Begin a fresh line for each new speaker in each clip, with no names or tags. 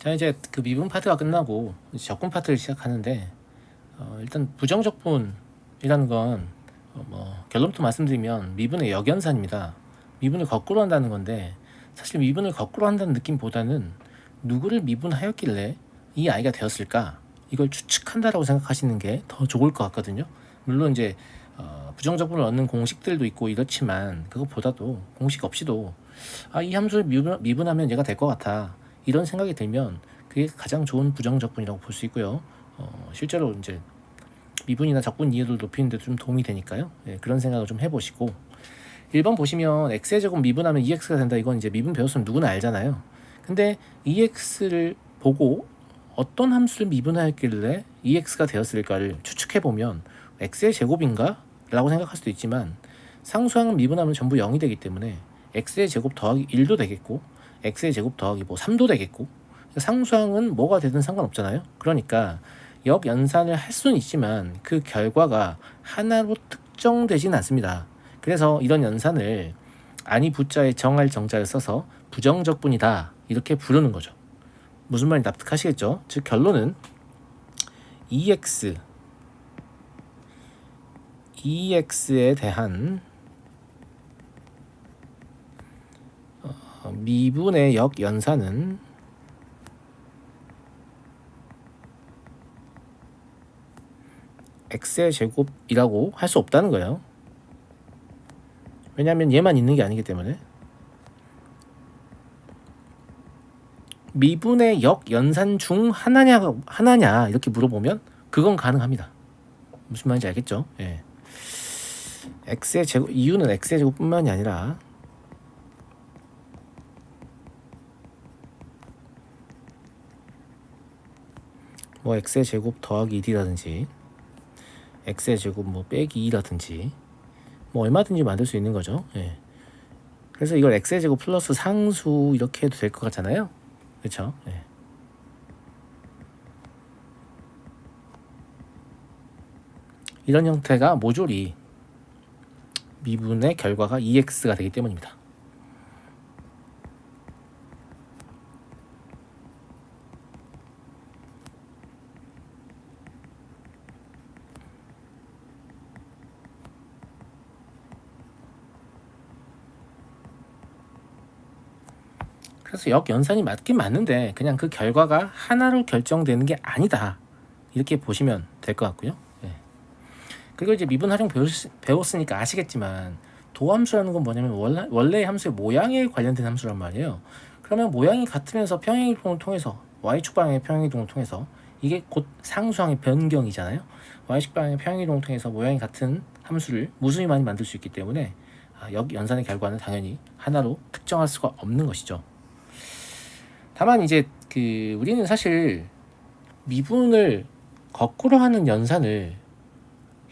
자, 이제 그 미분 파트가 끝나고 이제 적분 파트를 시작하는데, 일단 부정적분이라는 건 결론부터 말씀드리면 미분의 역연산입니다. 미분을 거꾸로 한다는 건데, 사실 미분을 거꾸로 한다는 느낌보다는 누구를 미분하였길래 이 아이가 되었을까, 이걸 추측한다라고 생각하시는 게 더 좋을 것 같거든요. 물론 이제 부정적분을 얻는 공식들도 있고 이렇지만, 그것보다도 공식 없이도 이 함수를 미분하면 얘가 될 것 같아, 이런 생각이 들면 그게 가장 좋은 부정적분이라고 볼 수 있고요. 실제로 이제 미분이나 적분 이해도를 높이는 데 좀 도움이 되니까요. 그런 생각을 좀 해보시고, 1번 보시면 x의 제곱 미분하면 2x가 된다. 이건 이제 미분 배웠으면 누구나 알잖아요. 근데 2x를 보고 어떤 함수를 미분하였길래 2x가 되었을까를 추측해보면 x의 제곱인가? 라고 생각할 수도 있지만, 상수항은 미분하면 전부 0이 되기 때문에 x의 제곱 더하기 1도 되겠고, x의 제곱 더하기 3도 되겠고, 상수항은 뭐가 되든 상관없잖아요. 그러니까 역연산을 할 수는 있지만 그 결과가 하나로 특정되진 않습니다. 그래서 이런 연산을 아니 부자에 정할 정자를 써서 부정적분이다, 이렇게 부르는 거죠. 무슨 말인지 납득하시겠죠? 즉 결론은 2x에 대한 미분의 역연산은 x의 제곱이라고 할 수 없다는 거예요. 왜냐하면 얘만 있는 게 아니기 때문에. 미분의 역연산 중 하나냐 이렇게 물어보면 그건 가능합니다. 무슨 말인지 알겠죠? 예. x의 제곱, 이유는 x의 제곱뿐만이 아니라 x의 제곱 더하기 1이라든지 x의 제곱 빼기 2라든지 얼마든지 만들 수 있는 거죠. 예. 그래서 이걸 x의 제곱 플러스 상수 이렇게 해도 될 것 같잖아요. 그렇죠? 예. 이런 형태가 모조리 미분의 결과가 2x가 되기 때문입니다. 그래서 역연산이 맞긴 맞는데 그냥 그 결과가 하나로 결정되는 게 아니다, 이렇게 보시면 될 것 같고요. 예. 그리고 이제 미분 활용 배웠으니까 아시겠지만, 도함수라는 건 뭐냐면 원래 함수의 모양에 관련된 함수란 말이에요. 그러면 모양이 같으면서 평행이동을 통해서, y축 방향의 평행이동을 통해서, 이게 곧 상수항의 변경이잖아요. y축 방향의 평행이동을 통해서 모양이 같은 함수를 무수히 많이 만들 수 있기 때문에 역연산의 결과는 당연히 하나로 특정할 수가 없는 것이죠. 다만 이제 우리는 사실 미분을 거꾸로 하는 연산을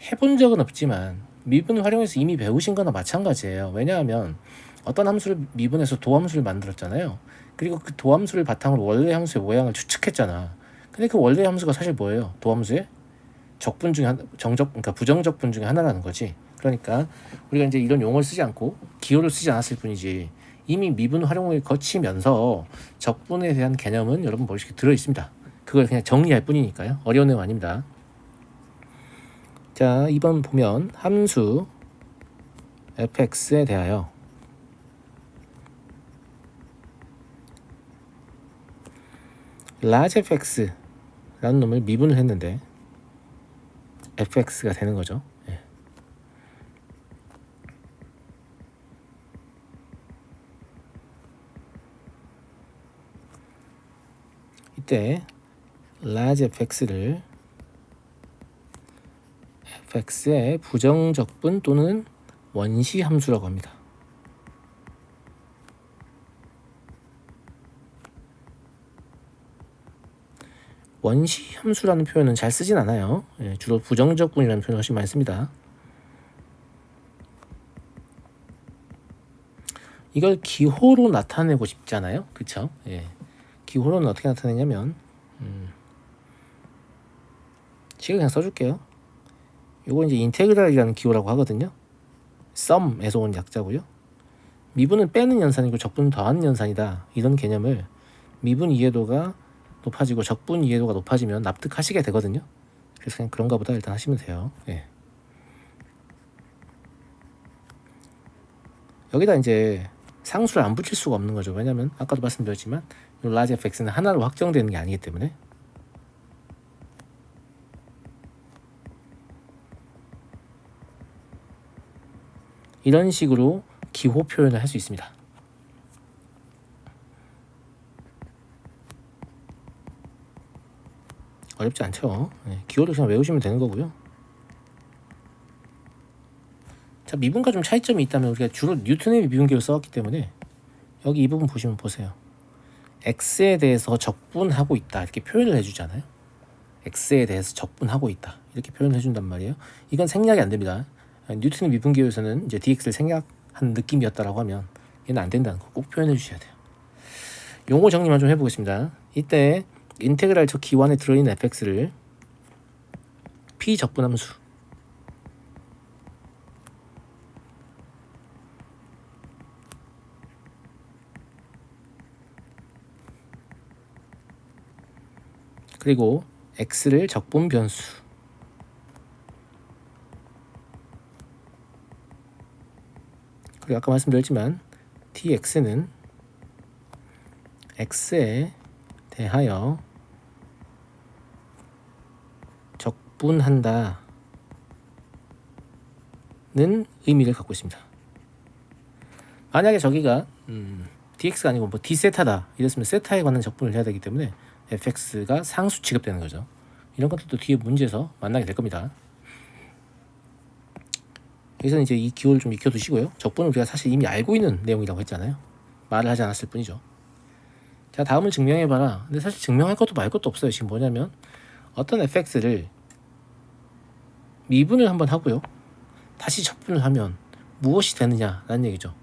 해본 적은 없지만 미분을 활용해서 이미 배우신 거나 마찬가지예요. 왜냐하면 어떤 함수를 미분해서 도함수를 만들었잖아요. 그리고 그 도함수를 바탕으로 원래 함수의 모양을 추측했잖아. 근데 그 원래 함수가 사실 뭐예요? 도함수의 적분 중에 그러니까 부정적분 중에 하나라는 거지. 그러니까 우리가 이제 이런 용어를 쓰지 않고 기호를 쓰지 않았을 뿐이지, 이미 미분 활용을 거치면서 적분에 대한 개념은 여러분 머릿속에 들어 있습니다. 그걸 그냥 정리할 뿐이니까요. 어려운 내용 아닙니다. 자, 2번 보면 함수 fx에 대하여 large fx라는 놈을 미분을 했는데 fx가 되는 거죠. 예. 이때 large fx를 fx의 부정적분 또는 원시 함수라고 합니다. 원시 함수라는 표현은 잘 쓰진 않아요. 주로 부정적분이라는 표현을 훨씬 많이 씁니다. 이걸 기호로 나타내고 싶잖아요. 그쵸? 기호로는 어떻게 나타내냐면 지금 그냥 써줄게요. 요거 이제 인테그랄이라는 기호라고 하거든요. 썸에서 온 약자고요. 미분은 빼는 연산이고 적분은 더하는 연산이다, 이런 개념을 미분 이해도가 높아지고 적분 이해도가 높아지면 납득하시게 되거든요. 그래서 그냥 그런가 보다 일단 하시면 돼요. 예. 여기다 이제 상수를 안 붙일 수가 없는 거죠. 왜냐면 아까도 말씀드렸지만 이 large fx는 하나로 확정되는 게 아니기 때문에. 이런 식으로 기호 표현을 할 수 있습니다. 어렵지 않죠. 네, 기호를 그냥 외우시면 되는 거고요. 자, 미분과 좀 차이점이 있다면 우리가 주로 뉴턴의 미분계를 써왔기 때문에 여기 이 부분 보시면 보세요. x에 대해서 적분하고 있다 이렇게 표현을 해주잖아요. x에 대해서 적분하고 있다 이렇게 표현을 해준단 말이에요. 이건 생략이 안 됩니다. 뉴턴의 미분계에서는 이제 dx를 생략한 느낌이었다라고 하면 얘는 안 된다는 거 꼭 표현해 주셔야 돼요. 용어 정리만 좀 해보겠습니다. 이때 인테그랄 저 기호 안에 들어있는 fx를 피적분함수 그리고 x를 적분 변수 그리고 아까 말씀드렸지만 dx는 x에 대하여 적분한다는 의미를 갖고 있습니다. 만약에 저기가 dx가 아니고 뭐 d세타다 이랬으면 세타에 관한 적분을 해야 되기 때문에 fx가 상수 취급되는 거죠. 이런 것들도 뒤에 문제에서 만나게 될 겁니다. 여기서는 이제 이 기호를 좀 익혀두시고요. 적분은 우리가 사실 이미 알고 있는 내용이라고 했잖아요. 말을 하지 않았을 뿐이죠. 자, 다음은 증명해봐라. 근데 사실 증명할 것도 말 것도 없어요. 지금 뭐냐면 어떤 fx를 미분을 한번 하고요. 다시 적분을 하면 무엇이 되느냐라는 얘기죠.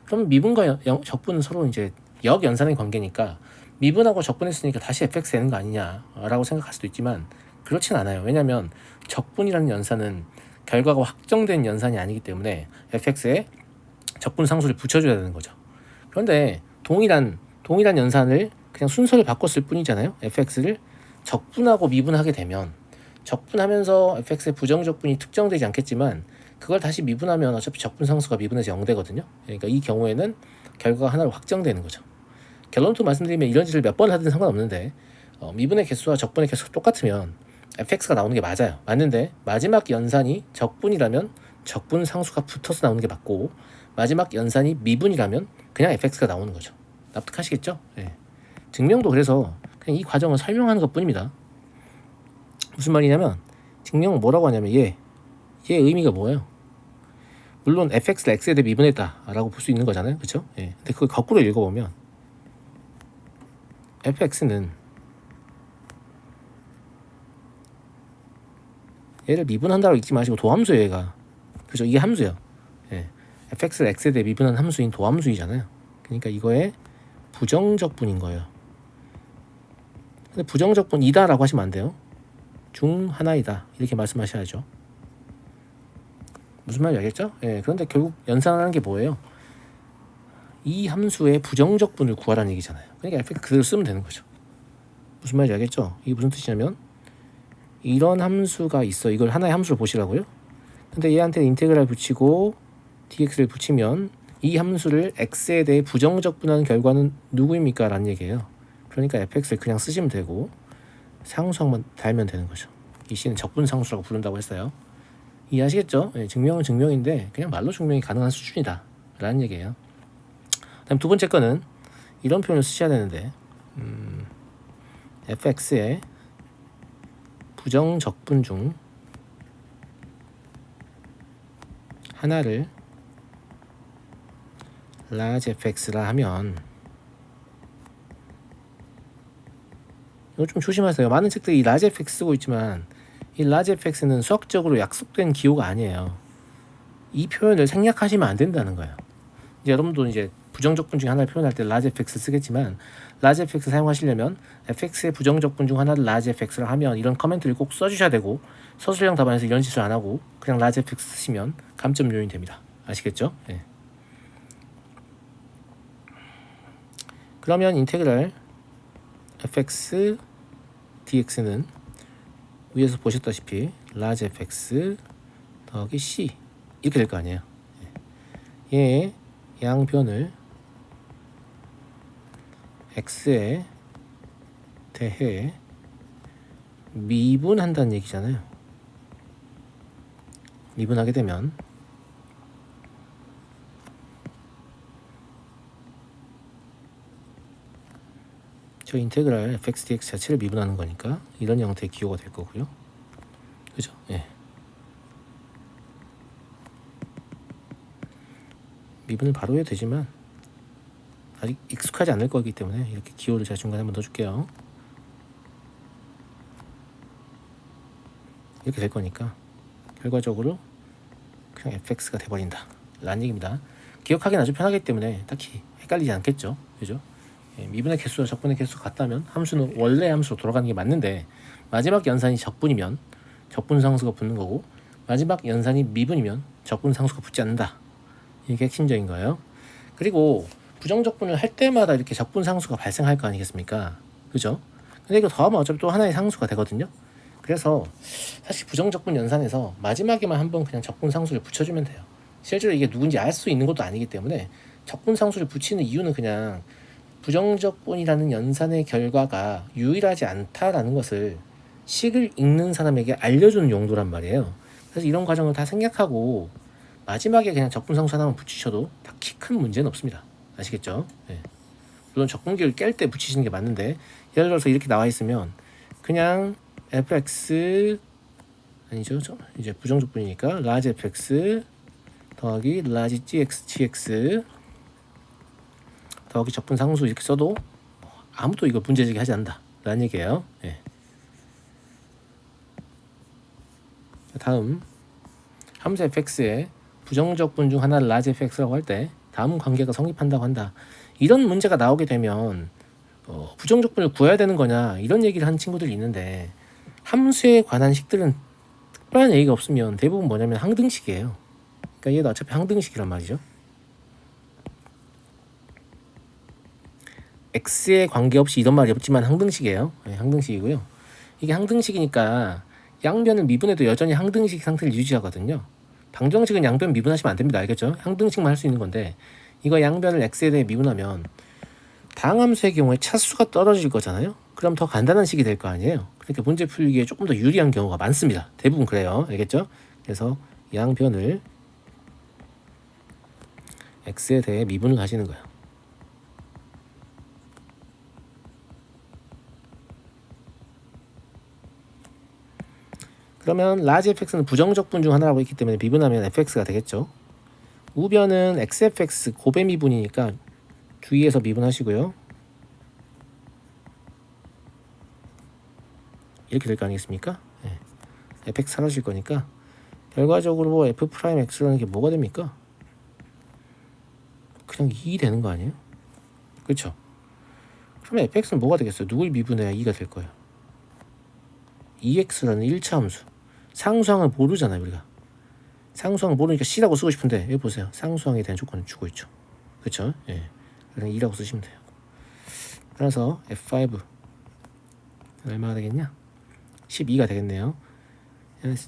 그럼 미분과 적분은 서로 이제 역연산의 관계니까 미분하고 적분했으니까 다시 fx 되는 거 아니냐라고 생각할 수도 있지만 그렇진 않아요. 왜냐하면 적분이라는 연산은 결과가 확정된 연산이 아니기 때문에 fx에 적분 상수를 붙여줘야 되는 거죠. 그런데 동일한 연산을 그냥 순서를 바꿨을 뿐이잖아요. fx를 적분하고 미분하게 되면 적분하면서 fx의 부정적분이 특정되지 않겠지만 그걸 다시 미분하면 어차피 적분 상수가 미분해서 0되거든요. 그러니까 이 경우에는 결과가 하나로 확정되는 거죠. 결론부터 말씀드리면 이런 짓을 몇 번 하든 상관없는데 미분의 개수와 적분의 개수가 똑같으면 fx가 나오는 게 맞아요. 맞는데 마지막 연산이 적분이라면 적분 상수가 붙어서 나오는 게 맞고 마지막 연산이 미분이라면 그냥 fx가 나오는 거죠. 납득하시겠죠? 네. 증명도 그래서 그냥 이 과정을 설명하는 것 뿐입니다. 무슨 말이냐면 증명은 뭐라고 하냐면 얘 의미가 뭐예요? 물론 fx를 x에 대해 미분했다 라고 볼 수 있는 거잖아요. 그렇죠? 예. 근데 그걸 거꾸로 읽어보면 fx는 얘를 미분한다고 읽지 마시고 도함수예요. 얘가. 그죠? 이게 함수예요. 예. fx를 x에 대해 미분한 함수인 도함수이잖아요. 그러니까 이거의 부정적분인 거예요. 근데 부정적분이다 라고 하시면 안 돼요. 중 하나이다 이렇게 말씀하셔야죠. 무슨 말인지 알겠죠? 예, 그런데 결국 연산하는 게 뭐예요? 이 함수의 부정적분을 구하라는 얘기잖아요. 그러니까 fx 그대로 쓰면 되는 거죠. 무슨 말인지 알겠죠? 이게 무슨 뜻이냐면 이런 함수가 있어. 이걸 하나의 함수로 보시라고요. 근데 얘한테 인테그랄 붙이고 dx를 붙이면 이 함수를 x에 대해 부정적분하는 결과는 누구입니까? 라는 얘기예요. 그러니까 fx를 그냥 쓰시면 되고 상수항만 달면 되는 거죠. 이 c는 적분상수라고 부른다고 했어요. 이해하시겠죠? 네, 증명은 증명인데 그냥 말로 증명이 가능한 수준이다 라는 얘기예요. 다음 두 번째 거는 이런 표현을 쓰셔야 되는데 fx의 부정적분 중 하나를 large fx라 하면 이거 좀 조심하세요. 많은 책들이 이 large fx 쓰고 있지만 이 large fx는 수학적으로 약속된 기호가 아니에요. 이 표현을 생략하시면 안 된다는 거예요. 이제 여러분도 이제 부정적분 중 하나를 표현할 때 large fx 쓰겠지만 large fx 사용하시려면 fx의 부정적분 중 하나를 large fx라 하면 이런 커멘트를 꼭 써주셔야 되고 서술형 답안에서 이런 짓을 안 하고 그냥 large fx 쓰시면 감점 요인이 됩니다. 아시겠죠? 네. 그러면 인테그랄 fx dx는 위에서 보셨다시피 large fx 더하기 c 이렇게 될 거 아니에요. 얘의 양변을 x에 대해 미분한다는 얘기잖아요. 미분하게 되면 저 인테그랄 fx dx 자체를 미분하는 거니까 이런 형태의 기호가 될 거고요. 그죠? 예. 미분을 바로 해도 되지만 아직 익숙하지 않을 거기 때문에 이렇게 기호를 제가 중간에 한번 넣어줄게요. 이렇게 될 거니까 결과적으로 그냥 fx가 돼버린다 라는 얘기입니다. 기억하기는 아주 편하기 때문에 딱히 헷갈리지 않겠죠. 그죠? 예, 미분의 개수와 적분의 개수가 같다면 함수는 원래 함수로 돌아가는 게 맞는데 마지막 연산이 적분이면 적분 상수가 붙는 거고 마지막 연산이 미분이면 적분 상수가 붙지 않는다. 이게 핵심적인 거예요. 그리고 부정적분을 할 때마다 이렇게 적분 상수가 발생할 거 아니겠습니까? 그죠? 근데 이거 더하면 어차피 또 하나의 상수가 되거든요. 그래서 사실 부정적분 연산에서 마지막에만 한번 그냥 적분 상수를 붙여주면 돼요. 실제로 이게 누군지 알 수 있는 것도 아니기 때문에 적분 상수를 붙이는 이유는 그냥 부정적분이라는 연산의 결과가 유일하지 않다라는 것을 식을 읽는 사람에게 알려주는 용도란 말이에요. 그래서 이런 과정을 다 생략하고 마지막에 그냥 적분상수 하나만 붙이셔도 딱히 큰 문제는 없습니다. 아시겠죠? 네. 물론 적분기를 깰 때 붙이시는 게 맞는데 예를 들어서 이렇게 나와 있으면 그냥 fx 아니죠? 이제 부정적분이니까 large fx 더하기 large gx 더하기 적분상수 이렇게 써도 아무도 이거 문제제기 하지 않는다 라는 얘기예요. 네. 다음 함수 fx의 부정적분 중 하나를 large fx라고 할 때 다음 관계가 성립한다고 한다. 이런 문제가 나오게 되면 부정적분을 구해야 되는 거냐 이런 얘기를 하는 친구들이 있는데 함수에 관한 식들은 특별한 얘기가 없으면 대부분 뭐냐면 항등식이에요. 그러니까 얘도 어차피 항등식이란 말이죠. x에 관계없이 이런 말이 없지만 항등식이에요. 네, 항등식이고요. 이게 항등식이니까 양변을 미분해도 여전히 항등식 상태를 유지하거든요. 방정식은 양변 미분하시면 안 됩니다. 알겠죠? 항등식만 할 수 있는 건데 이거 양변을 x에 대해 미분하면 다항함수의 경우에 차수가 떨어질 거잖아요. 그럼 더 간단한 식이 될 거 아니에요. 그러니까 문제 풀기에 조금 더 유리한 경우가 많습니다. 대부분 그래요. 알겠죠? 그래서 양변을 x에 대해 미분을 하시는 거예요. 그러면 large fx는 부정적분 중 하나라고 했기 때문에 미분하면 fx가 되겠죠. 우변은 xfx 고배 미분이니까 주의해서 미분하시고요. 이렇게 될 거 아니겠습니까? 네. fx 사라질 거니까 결과적으로 f'x라는 게 뭐가 됩니까? 그냥 2 되는 거 아니에요? 그렇죠? 그러면 fx는 뭐가 되겠어요? 누굴 미분해야 2가 될 거예요? 2x라는 1차 함수. 상수항을 모르잖아요 우리가. 상수항 모르니까 C라고 쓰고 싶은데 여기 보세요. 상수항에 대한 조건을 주고 있죠. 그렇죠? 예. 그냥 2라고 쓰시면 돼요. 따라서 F5 얼마가 되겠냐? 12가 되겠네요.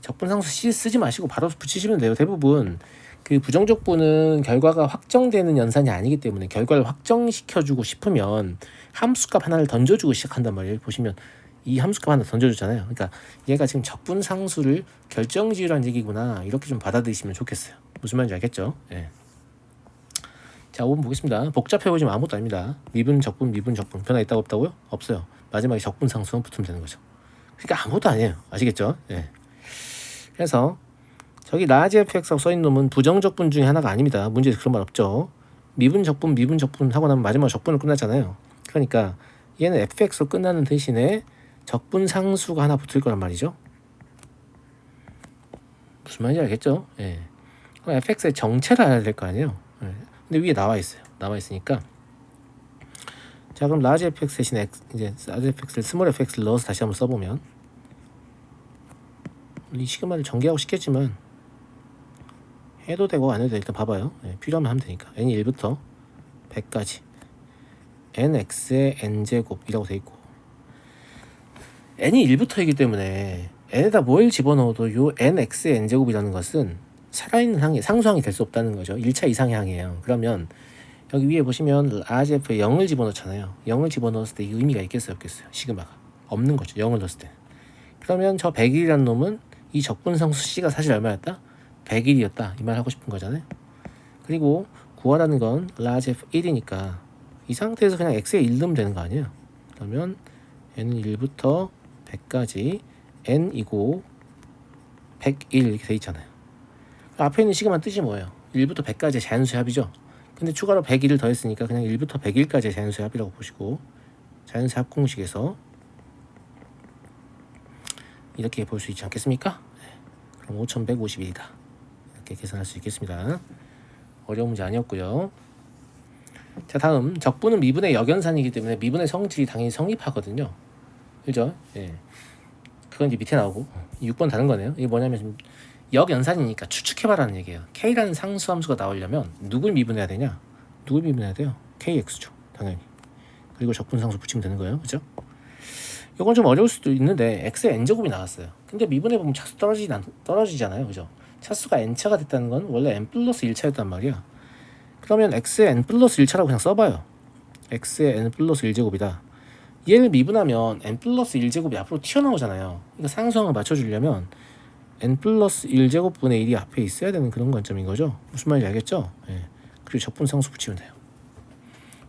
적분상수 C 쓰지 마시고 바로 붙이시면 돼요. 대부분 그 부정적분은 결과가 확정되는 연산이 아니기 때문에 결과를 확정시켜주고 싶으면 함수값 하나를 던져주고 시작한단 말이에요. 보시면 이 함수값 하나 던져주잖아요. 그러니까 얘가 지금 적분상수를 결정지으라는 얘기구나 이렇게 좀 받아들이시면 좋겠어요. 무슨 말인지 알겠죠? 예. 자 5번 보겠습니다. 복잡해 보이지만 아무것도 아닙니다. 미분 적분 미분 적분 변화 있다고 없다고요? 없어요. 마지막에 적분상수만 붙으면 되는 거죠. 그러니까 아무것도 아니에요. 아시겠죠? 예. 그래서 저기 large fx라고 써있는 놈은 부정적분 중에 하나가 아닙니다. 문제에서 그런 말 없죠. 미분 적분 미분 적분 하고 나면 마지막 적분으로 끝나잖아요. 그러니까 얘는 fx로 끝나는 대신에 적분 상수가 하나 붙을 거란 말이죠. 무슨 말인지 알겠죠? 예. 그럼 fx의 정체를 알아야 될 거 아니에요. 예. 근데 위에 나와 있어요. 나와 있으니까 자 그럼 large fx 대신에 이제 large fx를 small fx를 넣어서 다시 한번 써보면 이 시그마를 전개하고 싶겠지만 해도 되고 안 해도 돼. 일단 봐봐요. 예. 필요하면 하면 되니까 n이 1부터 100까지 nx의 n제곱이라고 돼 있고 n이 1부터이기 때문에 n에다 뭘 집어넣어도 요 nx의 n제곱이라는 것은 살아있는 항이 상수항이 될 수 없다는 거죠. 1차 이상의 항이에요. 그러면 여기 위에 보시면 RGF에 0을 집어넣잖아요. 0을 집어넣었을 때 의미가 있겠어요, 없겠어요? 시그마가 없는 거죠. 0을 넣었을 때. 그러면 저 100일이라는 놈은 이 적분상수 C가 사실 얼마였다? 100일이었다. 이 말 하고 싶은 거잖아요. 그리고 구하라는 건 RGF 1이니까 이 상태에서 그냥 X에 1 넣으면 되는 거 아니에요? 그러면 n은 1부터 100까지 n이고 101 이렇게 돼 있잖아요. 앞에 있는 시그마 뜻이 뭐예요? 1부터 100까지의 자연수의 합이죠. 근데 추가로 101을 더했으니까 그냥 1부터 101까지의 자연수의 합이라고 보시고 자연수의 합 공식에서 이렇게 볼 수 있지 않겠습니까? 그럼 5151이다. 이렇게 계산할 수 있겠습니다. 어려운 문제 아니었고요. 자, 다음 적분은 미분의 역연산이기 때문에 미분의 성질이 당연히 성립하거든요. 그죠? 예. 그건 이제 밑에 나오고 6번 다른 거네요. 이게 뭐냐면 지금 역연산이니까 추측해봐라는 얘기예요. K라는 상수함수가 나오려면 누굴 미분해야 되냐? 누굴 미분해야 돼요? KX죠. 당연히. 그리고 적분상수 붙이면 되는 거예요. 그죠? 이건 좀 어려울 수도 있는데 X의 N제곱이 나왔어요. 근데 미분해보면 차수 떨어지잖아요. 그죠? 차수가 N차가 됐다는 건 원래 N 플러스 1차였단 말이야. 그러면 X의 N 플러스 1차라고 그냥 써봐요. X의 N 플러스 1제곱이다. 얘를 미분하면 N 플러스 1제곱이 앞으로 튀어나오잖아요. 그러니까 상수항을 맞춰주려면 N 플러스 1제곱분의 1이 앞에 있어야 되는 그런 관점인 거죠. 무슨 말인지 알겠죠? 예. 그리고 적분상수 붙이면 돼요.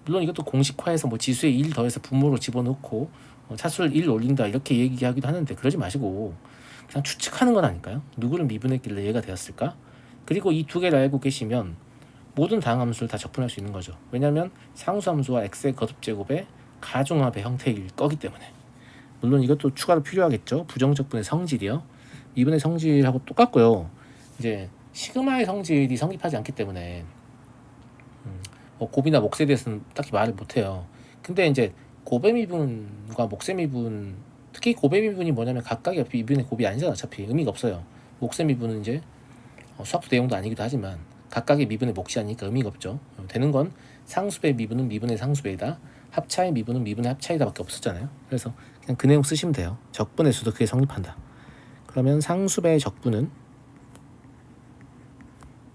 물론 이것도 공식화해서 뭐 지수에 1 더해서 분모로 집어넣고 차수를 1 올린다 이렇게 얘기하기도 하는데 그러지 마시고 그냥 추측하는 건 아닐까요? 누구를 미분했길래 얘가 되었을까? 그리고 이 두 개를 알고 계시면 모든 다항함수를 다 적분할 수 있는 거죠. 왜냐하면 상수함수와 x의 거듭제곱의 가중합의 형태일 거기 때문에. 물론 이것도 추가로 필요하겠죠. 부정적분의 성질이요. 미분의 성질하고 똑같고요. 이제 시그마의 성질이 성립하지 않기 때문에 곱이나 몫에 대해서는 딱히 말을 못해요. 근데 이제 곱의 미분과 몫의 미분, 특히 곱의 미분이 뭐냐면 각각의 미분의 곱이 아니잖아. 어차피 의미가 없어요. 몫의 미분은 이제 수학도 내용도 아니기도 하지만 각각의 미분의 몫이 아니니까 의미가 없죠. 되는 건 상수배의 미분은 미분의 상수배이다. 합차의 미분은 미분의 합차이다 밖에 없었잖아요. 그래서 그냥 그 내용 쓰시면 돼요. 적분에서도 그게 성립한다. 그러면 상수배의 적분은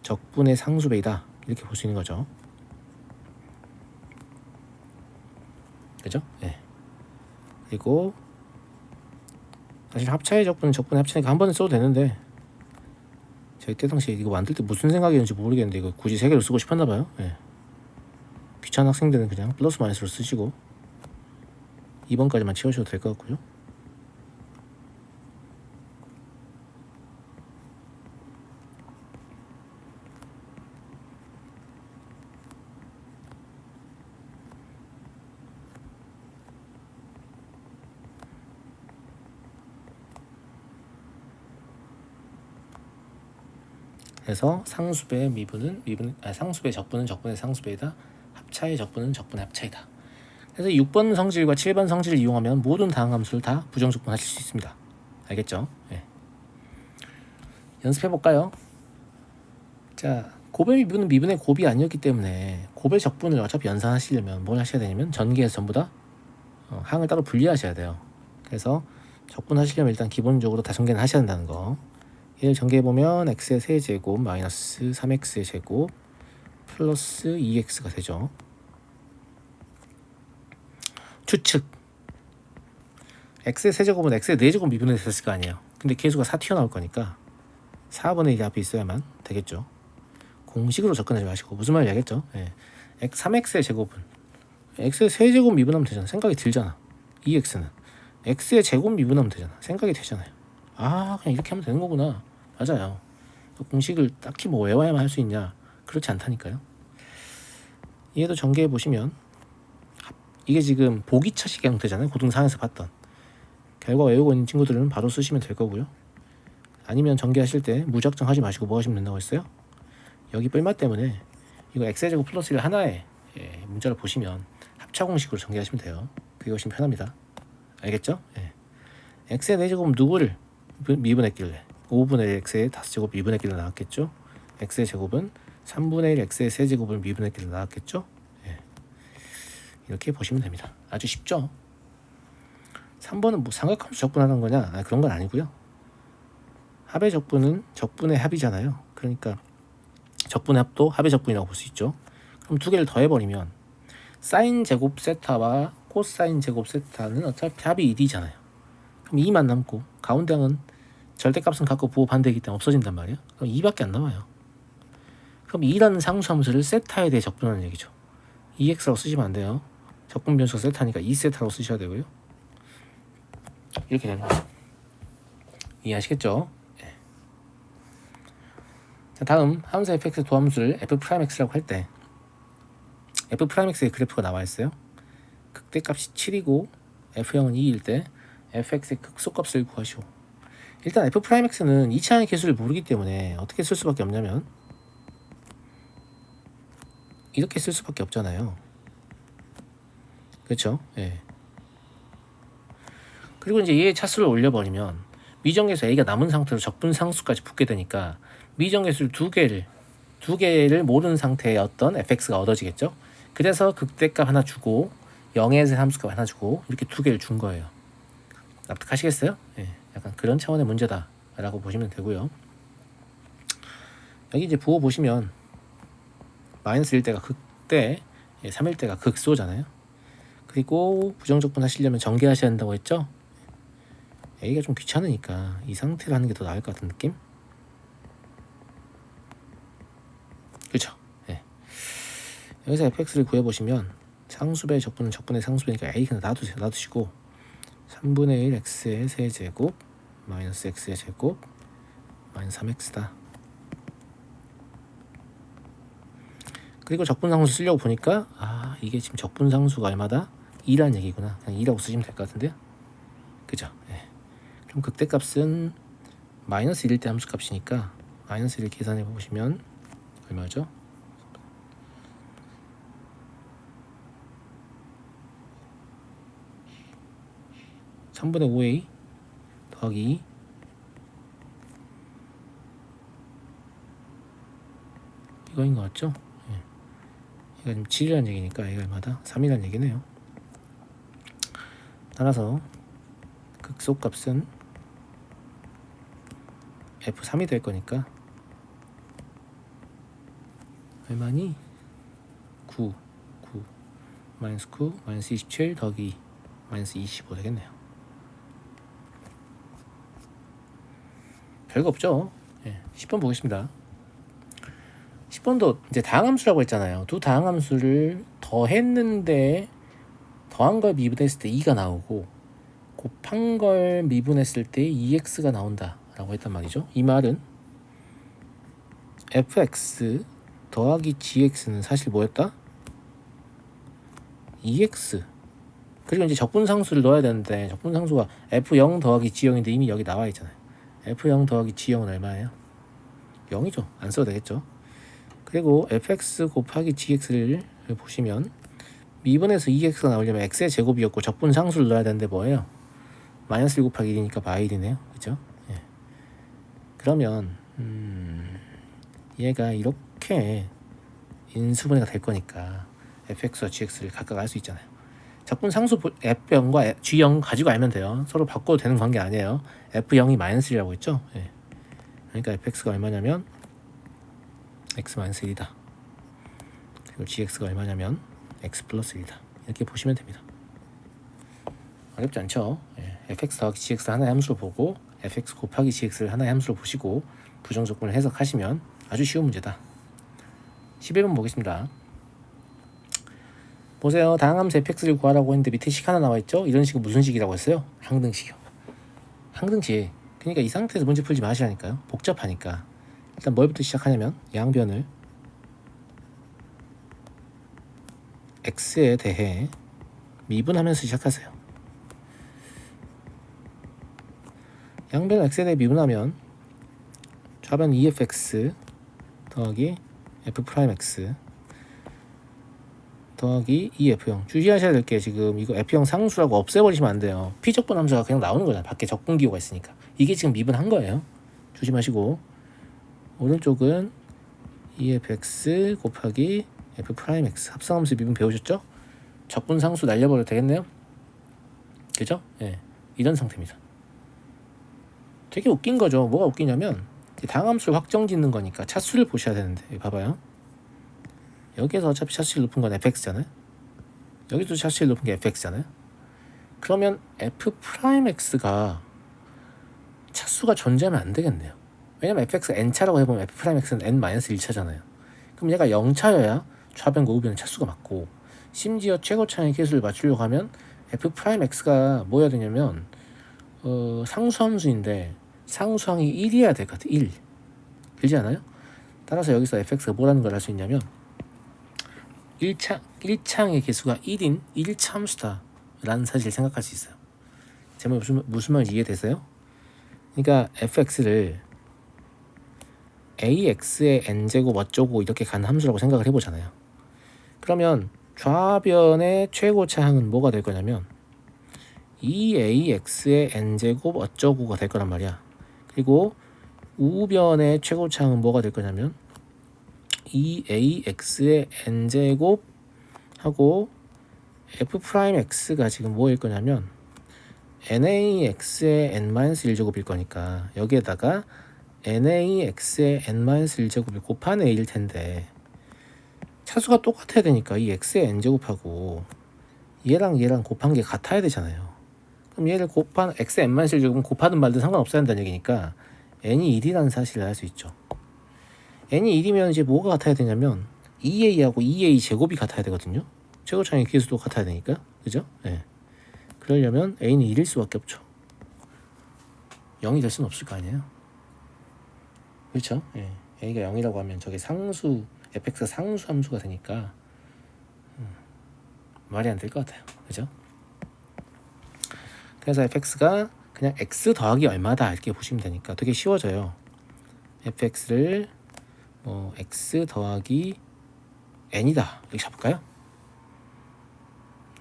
적분의 상수배이다. 이렇게 볼 수 있는 거죠. 그죠? 예. 그리고 사실 합차의 적분은 적분의 합차니까 한 번에 써도 되는데 제가 이때 당시에 이거 만들 때 무슨 생각이었는지 모르겠는데 이거 굳이 세 개로 쓰고 싶었나 봐요. 예. 귀찮은 학생들은 그냥 플러스 마이너스로 쓰시고 2번까지만 채우셔도 될 것 같고요. 그래서 상수배의 미분은 상수배의 적분은 적분의 상수배이다. 합차의 적분은 적분의 합차이다. 그래서 6번 성질과 7번 성질을 이용하면 모든 다항함수를 다 부정적분하실 수 있습니다. 알겠죠? 예. 연습해볼까요? 자, 곱의 미분은 미분의 곱이 아니었기 때문에 곱의 적분을 어차피 연산하시려면 뭘 하셔야 되냐면 전개해서 전부 다 항을 따로 분리하셔야 돼요. 그래서 적분하시려면 일단 기본적으로 다 전개는 하셔야 된다는 거. 얘를 전개해보면 x의 세제곱 마이너스 3x의 제곱 플러스 2x가 되죠. 추측 x의 세제곱은 x의 4제곱 미분이 됐을 거 아니에요. 근데 계수가 4 튀어나올 거니까 4분의 1이 앞에 있어야만 되겠죠. 공식으로 접근하지 마시고 무슨 말인지 알겠죠? 예. 3x의 제곱은 x의 세제곱 미분하면 되잖아. 생각이 들잖아. 2x는 x의 제곱 미분하면 되잖아. 생각이 되잖아요. 아, 그냥 이렇게 하면 되는 거구나. 맞아요. 공식을 딱히 뭐 외워야만 할 수 있냐? 그렇지 않다니까요. 얘도 전개해 보시면 이게 지금 보기처식 형태잖아요. 고등4에서 봤던 결과 외우고 있는 친구들은 바로 쓰시면 될 거고요. 아니면 전개하실 때 무작정 하지 마시고 뭐 하시면 된다고 했어요? 여기 뿔맛 때문에 이거 x의 제곱 플러스 1 하나에 문자를 보시면 합차 공식으로 전개하시면 돼요. 그게 훨씬 편합니다. 알겠죠? 예. x의 4제곱 누구를 미분했길래 5분의 1 x의 5제곱 미분했길래 나왔겠죠. x의 제곱은 3분의 1 x의 세제곱을 미분했길래 나왔겠죠. 예. 이렇게 보시면 됩니다. 아주 쉽죠. 3번은 뭐 삼각함수 적분하는 거냐? 그런 건 아니고요. 합의 적분은 적분의 합이잖아요. 그러니까 적분의 합도 합의 적분이라고 볼 수 있죠. 그럼 두 개를 더해버리면 사인 제곱 세타와 코사인 제곱 세타는 어차피 합이 1이잖아요. 그럼 2만 남고 가운데 항은 절대값은 갖고 부호 반대이기 때문에 없어진단 말이에요. 그럼 2밖에 안 남아요. 그럼 2라는 상수함수를 세타에 대해 적분하는 얘기죠. 2x라고 쓰시면 안 돼요. 적분 변수가 세타니까 2세타라고 쓰셔야 되고요. 이렇게 되는 거죠. 이해하시겠죠? 네. 자, 다음 함수 fx 도함수를 f'x라고 할 때 f'x의 그래프가 나와 있어요. 극대값이 7이고 f형은 2일 때 fx의 극소값을 구하시오. 일단 f'x는 2차항의 개수를 모르기 때문에 어떻게 쓸 수밖에 없냐면 이렇게 쓸 수밖에 없잖아요. 그렇죠? 예. 그리고 이제 얘의 차수를 올려버리면 미정계수 a가 남은 상태로 적분 상수까지 붙게 되니까 미정계수를 두 개를 모르는 상태의 어떤 fx가 얻어지겠죠. 그래서 극대값 하나 주고 0에서 함수값 하나 주고 이렇게 두 개를 준 거예요. 납득하시겠어요? 예. 약간 그런 차원의 문제다라고 보시면 되고요. 여기 이제 부호 보시면 마이너스 1대가 극대, 3일대가 극소잖아요. 그리고 부정적분 하시려면 전개하셔야 한다고 했죠. A가 좀 귀찮으니까 이 상태로 하는 게 더 나을 것 같은 느낌? 그렇죠? 네. 여기서 fx를 구해보시면 상수배의 적분은 적분의 상수배니까 A 그냥 놔두시고 3분의 1 x의 세제곱 마이너스 x의 제곱 마이너스 3x다. 그리고 적분상수 쓰려고 보니까 이게 지금 적분상수가 얼마다? 2라는 얘기구나. 그냥 2라고 쓰시면 될 것 같은데요. 그죠? 네. 그럼 극대값은 마이너스 1일 때 함수값이니까 마이너스 1 계산해 보시면 얼마죠? (3분의 5a) 더하기 2 이거인 것 같죠? 예. 이거 지금 7이라는 얘기니까 이거 얼마다? 3이라는 얘기네요. 따라서 극소값은 F3이 될 거니까 얼마니? 9 마이너스 9 마이너스 27 더하기 2 마이너스 25 되겠네요. 별거 없죠? 예, 10번 보겠습니다. 10번도 이제 다항함수라고 했잖아요. 두 다항함수를 더했는데 더한 걸 미분했을 때 2가 나오고 곱한 걸 미분했을 때 2x가 나온다 라고 했단 말이죠. 이 말은 fx 더하기 gx는 사실 뭐였다? 2x. 그리고 이제 적분상수를 넣어야 되는데 적분상수가 f0 더하기 g0인데 이미 여기 나와 있잖아요. f0 더하기 g0은 얼마예요? 0이죠. 안 써도 되겠죠. 그리고 fx 곱하기 gx를 보시면 미분에서 2x가 나오려면 x의 제곱이었고 적분상수를 넣어야 되는데 뭐예요? 마이너스 1 곱하기 1이니까 마일이네요. 그죠? 예. 그러면 얘가 이렇게 인수분해가 될 거니까 fx와 gx를 각각 알 수 있잖아요. 적분상수 f0과 g0 가지고 알면 돼요. 서로 바꿔도 되는 관계 아니에요. f0이 마이너스 1이라고 했죠? 예. 그러니까 fx가 얼마냐면 x 마이너스 1이다. 그리고 gx가 얼마냐면 x 플러스 1이다. 이렇게 보시면 됩니다. 어렵지 않죠? 예. fx 더하기 gx를 하나의 함수로 보고 fx 곱하기 gx를 하나의 함수로 보시고 부정적분을 해석하시면 아주 쉬운 문제다. 11번 보겠습니다. 보세요. 다항함수 fx를 구하라고 했는데 밑에 식 하나 나와 있죠? 이런 식은 무슨 식이라고 했어요? 항등식이요. 항등식. 그러니까 이 상태에서 문제 풀지 마시라니까요. 복잡하니까. 일단 뭘부터 시작하냐면 양변을 x에 대해 미분하면서 시작하세요. 양변을 x에 대해 미분하면 좌변 EFX 더하기 F'X 더하기 EF0. 주의하셔야 될 게 지금 이거 F0 상수라고 없애버리시면 안 돼요. P적분 함수가 그냥 나오는 거잖아요. 밖에 적분 기호가 있으니까. 이게 지금 미분한 거예요. 조심하시고 오른쪽은 EFX 곱하기 F'X 합성함수 미분 배우셨죠? 적분 상수 날려버려도 되겠네요. 그죠? 예. 이런 상태입니다. 되게 웃긴 거죠. 뭐가 웃기냐면 다항함수를 확정 짓는 거니까 차수를 보셔야 되는데 여기 봐봐요. 여기에서 어차피 차수율 높은 건 fx잖아요. 여기도 차수율 높은 게 fx잖아요. 그러면 f'x가 차수가 존재하면 안 되겠네요. 왜냐면 fx가 n차라고 해보면 f'x는 n-1차잖아요. 그럼 얘가 0차여야 좌변과 우변은 차수가 맞고, 심지어 최고차의 계수를 맞추려고 하면 f'x가 뭐여야 되냐면 상수함수인데 상수항이 1이어야 될 것 같아요. 1. 그렇지 않아요? 따라서 여기서 fx가 뭐라는 걸 알 수 있냐면 1창의 계수가 1인 1차 함수다 라는 사실을 생각할 수 있어요. 제 말 무슨 말인지 이해되세요? 그러니까 fx를 ax의 n제곱 어쩌고 이렇게 가는 함수라고 생각을 해보잖아요. 그러면 좌변의 최고차항은 뭐가 될 거냐면 2ax의 n제곱 어쩌고가 될 거란 말이야. 그리고 우변의 최고차항은 뭐가 될 거냐면 2ax의 n제곱 하고 f'x가 지금 뭐일 거냐면 nax의 n-1제곱일 거니까 여기에다가 nax의 n-1제곱을 곱한 a일 텐데 차수가 똑같아야 되니까 이 x의 n제곱하고 얘랑 곱한 게 같아야 되잖아요. 그럼 얘를 곱한 x의 n-1제곱은 곱하든 말든 상관없어야 한다는 얘기니까 n이 1이라는 사실을 알 수 있죠. n이 1이면 이제 뭐가 같아야 되냐면 2a하고 2a 제곱이 같아야 되거든요. 최고차항의 계수도 같아야 되니까. 그죠? 네. 그러려면 a는 1일 수밖에 없죠. 0이 될 수는 없을 거 아니에요. 그렇죠? 예. a가 0이라고 하면 저게 상수 fx가 상수 함수가 되니까 말이 안 될 것 같아요. 그죠? 그래서 fx가 그냥 x 더하기 얼마다 이렇게 보시면 되니까 되게 쉬워져요. fx를 x 더하기 n이다 이렇게 잡을까요?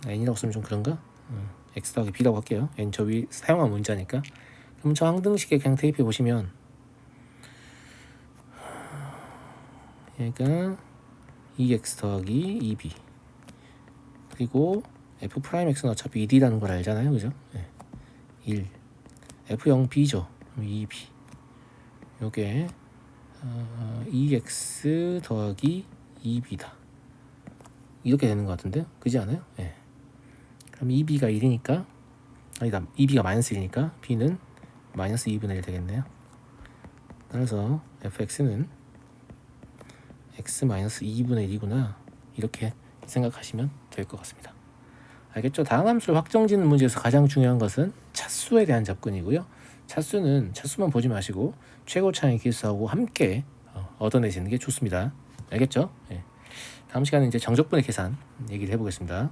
n이라고 쓰면 좀 그런가? x 더하기 b라고 할게요. n 저 위 사용한 문자니까. 그럼 저 항등식에 그냥 대입해 보시면 얘가 2x 더하기 2b 그리고 f'x는 어차피 1이라는 걸 알잖아요. 그죠? 네. 1 f0b죠. 2b 요게 2x 더하기 2b다 이렇게 되는 것 같은데요. 그지 않아요? 네. 그럼 2b가 1이니까 아니다 2b가 마이너스 1이니까 b는 마이너스 2분의 1 되겠네요. 따라서 fx는 x 마이너스 2분의 1이구나 이렇게 생각하시면 될 것 같습니다. 알겠죠? 다항함수를 확정짓는 문제에서 가장 중요한 것은 차수에 대한 접근이고요. 차수만 보지 마시고 최고차항의 계수하고 함께 얻어내시는 게 좋습니다. 알겠죠? 네. 다음 시간에 이제 정적분의 계산 얘기를 해보겠습니다.